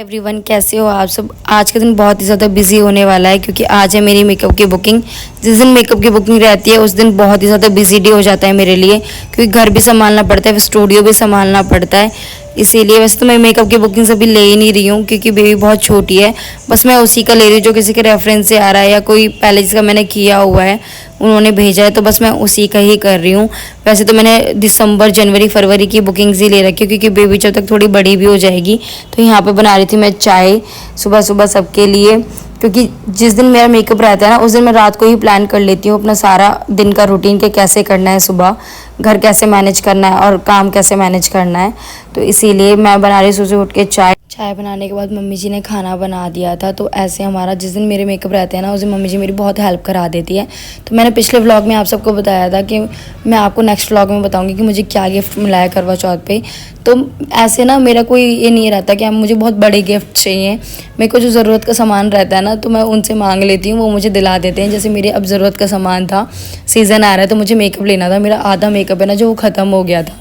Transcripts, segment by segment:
Everyone, कैसे हो आप सब। आज का दिन बहुत ही ज़्यादा बिजी होने वाला है क्योंकि आज है मेरी मेकअप की बुकिंग। जिस दिन मेकअप की बुकिंग रहती है उस दिन बहुत ही ज़्यादा बिजी डे हो जाता है मेरे लिए, क्योंकि घर भी संभालना पड़ता है, फिर स्टूडियो भी संभालना पड़ता है। इसीलिए वैसे तो मैं मेकअप की बुकिंग्स अभी ले ही नहीं रही हूँ क्योंकि बेबी बहुत छोटी है। बस मैं उसी का ले रही हूँ जो किसी के रेफरेंस से आ रहा है या कोई पहले जिसका मैंने किया हुआ है उन्होंने भेजा है, तो बस मैं उसी का ही कर रही हूँ। वैसे तो मैंने दिसंबर जनवरी फरवरी की बुकिंग्स ही ले रखी है क्योंकि बेबी जब तक थोड़ी बड़ी भी हो जाएगी। तो यहाँ पे बना रही थी मैं चाय सुबह सुबह सबके लिए, क्योंकि जिस दिन मेरा मेकअप रहता है ना उस दिन मैं रात को ही प्लान कर लेती हूँ अपना सारा दिन का रूटीन के कैसे करना है, सुबह घर कैसे मैनेज करना है और काम कैसे मैनेज करना है। तो इसीलिए मैं बना रही सुबह उठ के चाय बनाने के बाद मम्मी जी ने खाना बना दिया था। तो ऐसे हमारा जिस दिन मेरे मेकअप रहते हैं ना उस दिन मम्मी जी मेरी बहुत हेल्प करा देती है। तो मैंने पिछले व्लॉग में आप सबको बताया था कि मैं आपको नेक्स्ट व्लॉग में बताऊंगी कि मुझे क्या गिफ्ट मिला है करवा चौथ पे। तो ऐसे ना मेरा कोई ये नहीं रहता कि मुझे बहुत बड़े गिफ्ट चाहिए। मेरे को जो ज़रूरत का सामान रहता है ना तो मैं उनसे मांग लेती हूँ, वो मुझे दिला देते हैं। जैसे मेरे अब ज़रूरत का सामान था, सीज़न आ रहा है तो मुझे मेकअप लेना था। मेरा आधा मेकअप है ना जो वो ख़त्म हो गया था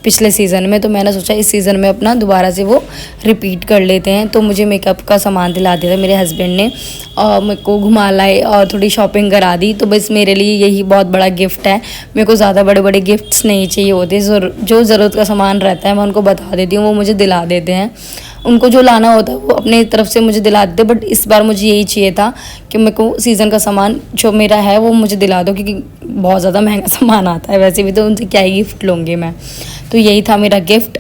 पिछले सीज़न में, तो मैंने सोचा इस सीज़न में अपना दोबारा से वो रिपीट कर लेते हैं। तो मुझे मेकअप का सामान दिला दिया था मेरे हस्बैंड ने और मेरे को घुमा लाए और थोड़ी शॉपिंग करा दी। तो बस मेरे लिए यही बहुत बड़ा गिफ्ट है। मेरे को ज़्यादा बड़े बड़े गिफ्ट्स नहीं चाहिए होते, जो ज़रूरत का सामान रहता है मैं उनको बता देती हूँ, वो मुझे दिला देते हैं। उनको जो लाना होता है वो अपनी तरफ से मुझे दिला देते, बट इस बार मुझे यही चाहिए था कि मेरे को सीज़न का सामान जो मेरा है वो मुझे दिला दो, क्योंकि बहुत ज़्यादा महंगा सामान आता है। वैसे भी तो उनसे क्या ही गिफ्ट लूँगी मैं। तो यही था मेरा गिफ्ट।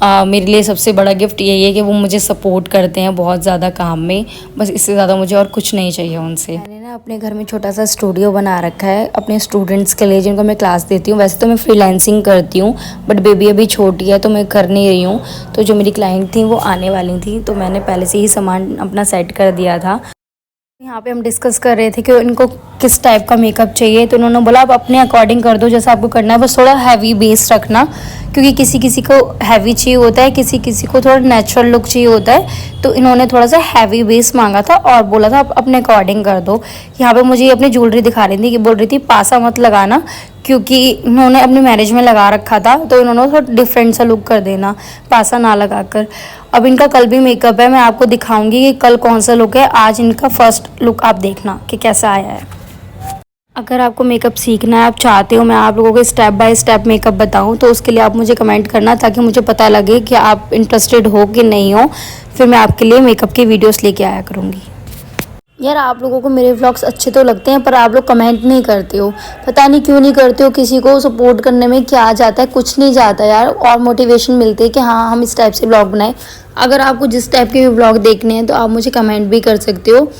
मेरे लिए सबसे बड़ा गिफ्ट यही है कि वो मुझे सपोर्ट करते हैं बहुत ज़्यादा काम में। बस इससे ज़्यादा मुझे और कुछ नहीं चाहिए उनसे। मैंने ना अपने घर में छोटा सा स्टूडियो बना रखा है अपने स्टूडेंट्स के लिए जिनको मैं क्लास देती हूँ। वैसे तो मैं फ्रीलांसिंग करती हूँ बट बेबी अभी छोटी है तो मैं कर नहीं रही हूँ। तो जो मेरी क्लाइंट थी वो आने वाली थी तो मैंने पहले से ही सामान अपना सेट कर दिया था। यहाँ पे हम डिस्कस कर रहे थे कि इनको किस टाइप का मेकअप चाहिए, तो उन्होंने बोला आप अपने अकॉर्डिंग कर दो जैसा आपको करना है, बस थोड़ा हैवी बेस रखना, क्योंकि किसी किसी को हैवी चाहिए होता है, किसी किसी को थोड़ा नेचुरल लुक चाहिए होता है। तो इन्होंने थोड़ा सा हैवी बेस मांगा था और बोला था आप अपने अकॉर्डिंग कर दो। यहाँ पे मुझे अपनी ज्वेलरी दिखा रही थी कि बोल रही थी पासा मत लगाना, क्योंकि इन्होंने अपनी मैरिज में लगा रखा था तो इन्होंने थोड़ा डिफरेंट सा लुक कर देना, पासा ना लगा कर। अब इनका कल भी मेकअप है, मैं आपको दिखाऊंगी कि कल कौन सा लुक है। आज इनका फर्स्ट लुक आप देखना कि कैसा आया है। अगर आपको मेकअप सीखना है, आप चाहते हो मैं आप लोगों को स्टेप बाय स्टेप मेकअप बताऊं, तो उसके लिए आप मुझे कमेंट करना ताकि मुझे पता लगे कि आप इंटरेस्टेड हो कि नहीं हो। फिर मैं आपके लिए मेकअप की वीडियोस लेके आया करूँगी। यार आप लोगों को मेरे व्लॉग्स अच्छे तो लगते हैं पर आप लोग कमेंट नहीं करते हो, पता नहीं क्यों नहीं करते हो। किसी को सपोर्ट करने में क्या जाता है, कुछ नहीं जाता यार, और मोटिवेशन मिलती है कि हाँ हम इस टाइप से व्लॉग बनाएं। अगर आपको जिस टाइप के व्लॉग देखने हैं तो आप मुझे कमेंट भी कर सकते हो,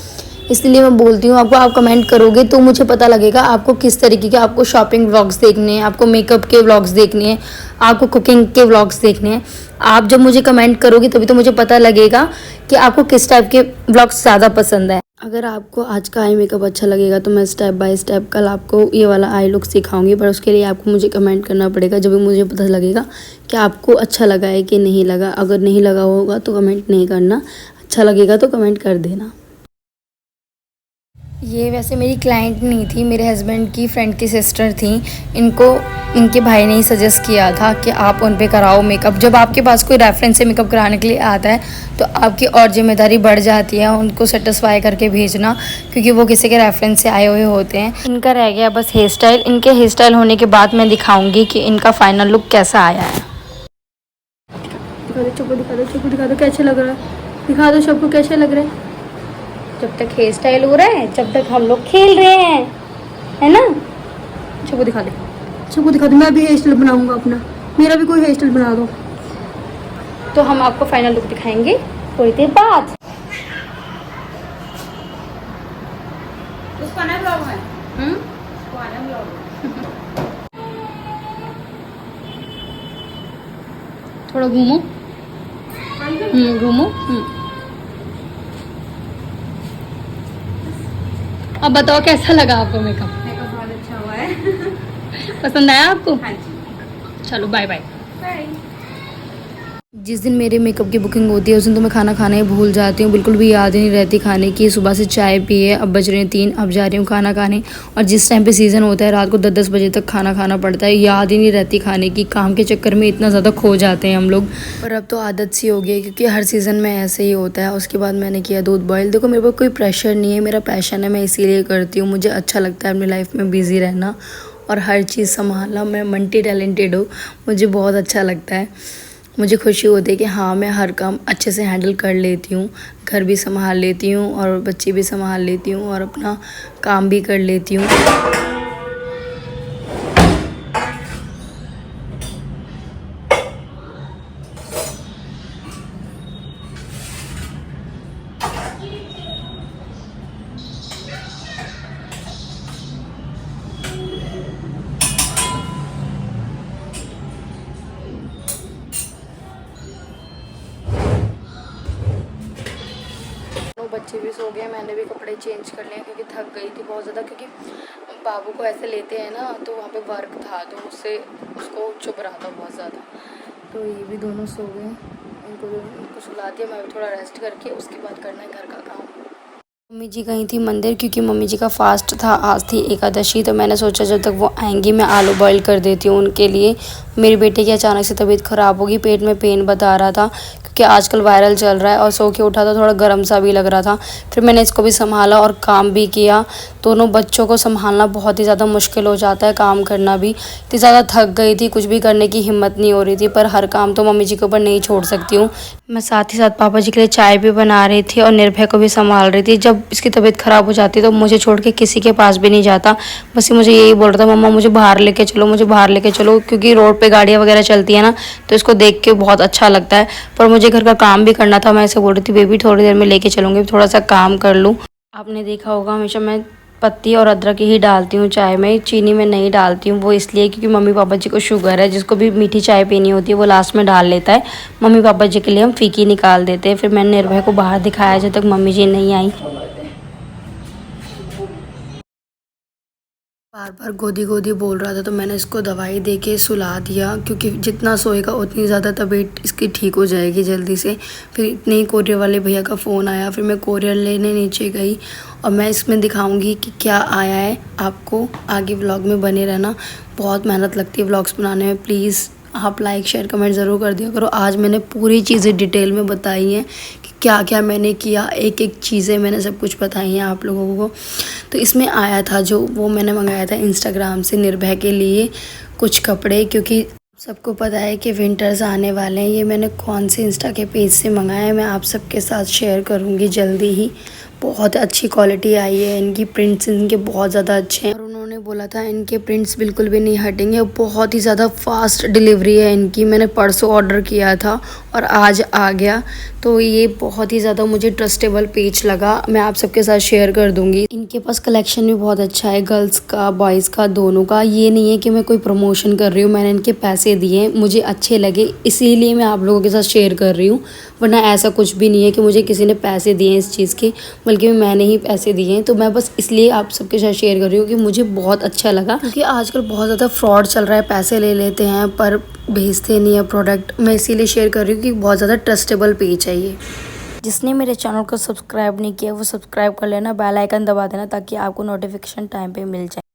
इसलिए मैं बोलती हूँ आपको। आप कमेंट करोगे तो मुझे पता लगेगा आपको किस तरीके के, आपको शॉपिंग व्लॉग्स देखने हैं, आपको मेकअप के व्लॉग्स देखने हैं, आपको कुकिंग के व्लॉग्स देखने हैं। आप जब मुझे कमेंट करोगे तभी तो मुझे पता लगेगा कि आपको किस टाइप के व्लॉग्स ज़्यादा पसंद है। अगर आपको आज का आई मेकअप अच्छा लगेगा तो मैं स्टेप बाय स्टेप कल आपको ये वाला आई लुक सिखाऊंगी, पर उसके लिए आपको मुझे कमेंट करना पड़ेगा, जब भी मुझे पता लगेगा कि आपको अच्छा लगा है कि नहीं लगा। अगर नहीं लगा होगा तो कमेंट नहीं करना, अच्छा लगेगा तो कमेंट कर देना। ये वैसे मेरी क्लाइंट नहीं थी, मेरे हस्बैंड की फ्रेंड की सिस्टर थी। इनको इनके भाई ने ही सजेस्ट किया था कि आप उन पे कराओ मेकअप। जब आपके पास कोई रेफरेंस से मेकअप कराने के लिए आता है तो आपकी और जिम्मेदारी बढ़ जाती है उनको सेटिस्फाई करके भेजना, क्योंकि वो किसी के रेफरेंस से आए हुए होते हैं। इनका रह गया बस हेयर स्टाइल। इनके हेयर स्टाइल होने के बाद मैं दिखाऊँगी कि इनका फाइनल लुक कैसा आया है। दिखा दो कैसे लग रहा है, दिखा दो सबको कैसे लग रहा है। जब तक हेयर स्टाइल हो रहा है जब तक हम लोग खेल रहे हैं, है ना। सबको दिखा दे, सबको दिखा दे। मैं भी हेयर स्टाइल बनाऊंगा अपना, मेरा भी कोई हेयर स्टाइल बना दो। तो हम आपको फाइनल लुक दिखाएंगे थोड़ी देर बाद। उसका ना ब्लॉग है, थोड़ा घूमो, घूमो। अब बताओ कैसा लगा आपको मेकअप? मेकअप बहुत अच्छा हुआ है। पसंद आया आपको? हाँ जी। चलो बाय बाय। जिस दिन मेरे मेकअप की बुकिंग होती है उस दिन तो मैं खाना खाना ही भूल जाती हूँ, बिल्कुल भी याद ही नहीं रहती खाने की। सुबह से चाय पिए, अब बज रहे हैं 3, अब जा रही हूँ खाना खाने। और जिस टाइम पे सीज़न होता है रात को 10-10 बजे तक खाना खाना पड़ता है, याद ही नहीं रहती खाने की। काम के चक्कर में इतना ज़्यादा खो जाते हैं हम लोग। पर अब तो आदत सी हो गई है क्योंकि हर सीज़न में ऐसे ही होता है। उसके बाद मैंने किया दूध बॉयल। देखो मेरे पास कोई प्रेशर नहीं है, मेरा पैशन है, मैं इसीलिए करती हूँ। मुझे अच्छा लगता है अपनी लाइफ में बिज़ी रहना और हर चीज़ संभालना। मैं मल्टी टैलेंटेड हूँ, मुझे बहुत अच्छा लगता है। मुझे खुशी होती है कि हाँ मैं हर काम अच्छे से हैंडल कर लेती हूँ, घर भी संभाल लेती हूँ और बच्चे भी संभाल लेती हूँ और अपना काम भी कर लेती हूँ। बच्चे भी सो गए, मैंने भी कपड़े चेंज कर लिए क्योंकि थक गई थी बहुत ज़्यादा। क्योंकि बाबू को ऐसे लेते हैं ना तो वहाँ पे वर्क था तो उससे उसको चुभ रहा था बहुत ज़्यादा। तो ये भी दोनों सो गए, इनको सुला दिया। मैं भी थोड़ा रेस्ट करके उसके बाद करना है घर का काम। मम्मी जी गई थी मंदिर क्योंकि मम्मी जी का फास्ट था, आज थी एकादशी। तो मैंने सोचा जब तक वो आएंगी मैं आलू बॉईल कर देती हूँ उनके लिए। मेरे बेटे की अचानक से तबीयत ख़राब होगी, पेट में पेन बता रहा था क्योंकि आजकल वायरल चल रहा है और सो के उठा था, थोड़ा गर्म सा भी लग रहा था। फिर मैंने इसको भी संभाला और काम भी किया। दोनों बच्चों को संभालना बहुत ही ज़्यादा मुश्किल हो जाता है, काम करना भी। इतनी ज़्यादा थक गई थी, कुछ भी करने की हिम्मत नहीं हो रही थी। पर हर काम तो मम्मी जी के ऊपर नहीं छोड़ सकती हूँ। मैं साथ ही साथ पापा जी के लिए चाय भी बना रही थी और निर्भय को भी संभाल रही थी। जब इसकी तबीयत ख़राब हो जाती है तो मुझे छोड़ के किसी के पास भी नहीं जाता। बस ये मुझे यही बोल रहा था, मम्मा मुझे बाहर लेके चलो, मुझे बाहर लेके चलो। क्योंकि रोड पे गाड़ियाँ वगैरह चलती है ना तो इसको देख के बहुत अच्छा लगता है। पर मुझे घर का काम भी करना था। मैं ऐसे बोल रही थी बेबी थोड़ी देर में लेके चलूँगी, थोड़ा सा काम कर लूँ। आपने देखा होगा हमेशा मैं पत्ती और अदरक ही डालती हूँ चाय में, चीनी में नहीं डालती हूँ। वो इसलिए क्योंकि मम्मी पापा जी को शुगर है, जिसको भी मीठी चाय पीनी होती है वो लास्ट में डाल लेता है। मम्मी पापा जी के लिए हम फीकी निकाल देते हैं। फिर मैंने निर्भय को बाहर दिखाया जब तक मम्मी जी नहीं आई। बार बार गोदी गोदी बोल रहा था तो मैंने इसको दवाई दे के सुला दिया क्योंकि जितना सोएगा उतनी ज़्यादा तबीयत इसकी ठीक हो जाएगी जल्दी से। फिर इतने ही कोरियर वाले भैया का फ़ोन आया, फिर मैं कोरियर लेने नीचे गई और मैं इसमें दिखाऊंगी कि क्या आया है आपको। आगे व्लॉग में बने रहना, बहुत मेहनत लगती है व्लॉग्स बनाने में। प्लीज़ आप लाइक शेयर कमेंट ज़रूर कर दिया करो। आज मैंने पूरी चीज़ें डिटेल में बताई हैं कि क्या क्या मैंने किया, एक एक चीज़ें मैंने सब कुछ बताई हैं आप लोगों को। तो इसमें आया था जो वो मैंने मंगाया था इंस्टाग्राम से निर्भय के लिए कुछ कपड़े, क्योंकि सबको पता है कि विंटर्स आने वाले हैं। ये मैंने कौन से इंस्टा के पेज से मंगाया है मैं आप सबके साथ शेयर करूँगी जल्दी ही। बहुत अच्छी क्वालिटी आई है, इनकी प्रिंट्स इनके बहुत ज़्यादा अच्छे हैं और उन्होंने बोला था इनके प्रिंट्स बिल्कुल भी नहीं हटेंगे। बहुत ही ज़्यादा फास्ट डिलीवरी है इनकी। मैंने परसों ऑर्डर किया था और आज आ गया। तो ये बहुत ही ज़्यादा मुझे ट्रस्टेबल पेज लगा, मैं आप सबके साथ शेयर कर दूँगी। इनके पास कलेक्शन भी बहुत अच्छा है, गर्ल्स का बॉयज़ का दोनों का। ये नहीं है कि मैं कोई प्रमोशन कर रही हूँ, मैंने इनके पैसे दिए, मुझे अच्छे लगे इसीलिए मैं आप लोगों के साथ शेयर कर रही हूँ। वरना ऐसा कुछ भी नहीं है कि मुझे किसी ने पैसे दिए हैं इस चीज़ के, बल्कि मैंने ही पैसे दिए हैं। तो मैं बस इसलिए आप सबके साथ शेयर कर रही हूँ कि मुझे बहुत अच्छा लगा। क्योंकि आजकल बहुत ज़्यादा फ्रॉड चल रहा है, पैसे ले लेते हैं पर भेजते नहीं है प्रोडक्ट। मैं इसीलिए शेयर कर रही हूँ कि बहुत ज़्यादा ट्रस्टेबल पेज है ये। जिसने मेरे चैनल को सब्सक्राइब नहीं किया वो सब्सक्राइब कर लेना, बेल आइकन दबा देना ताकि आपको नोटिफिकेशन टाइम पे मिल जाए।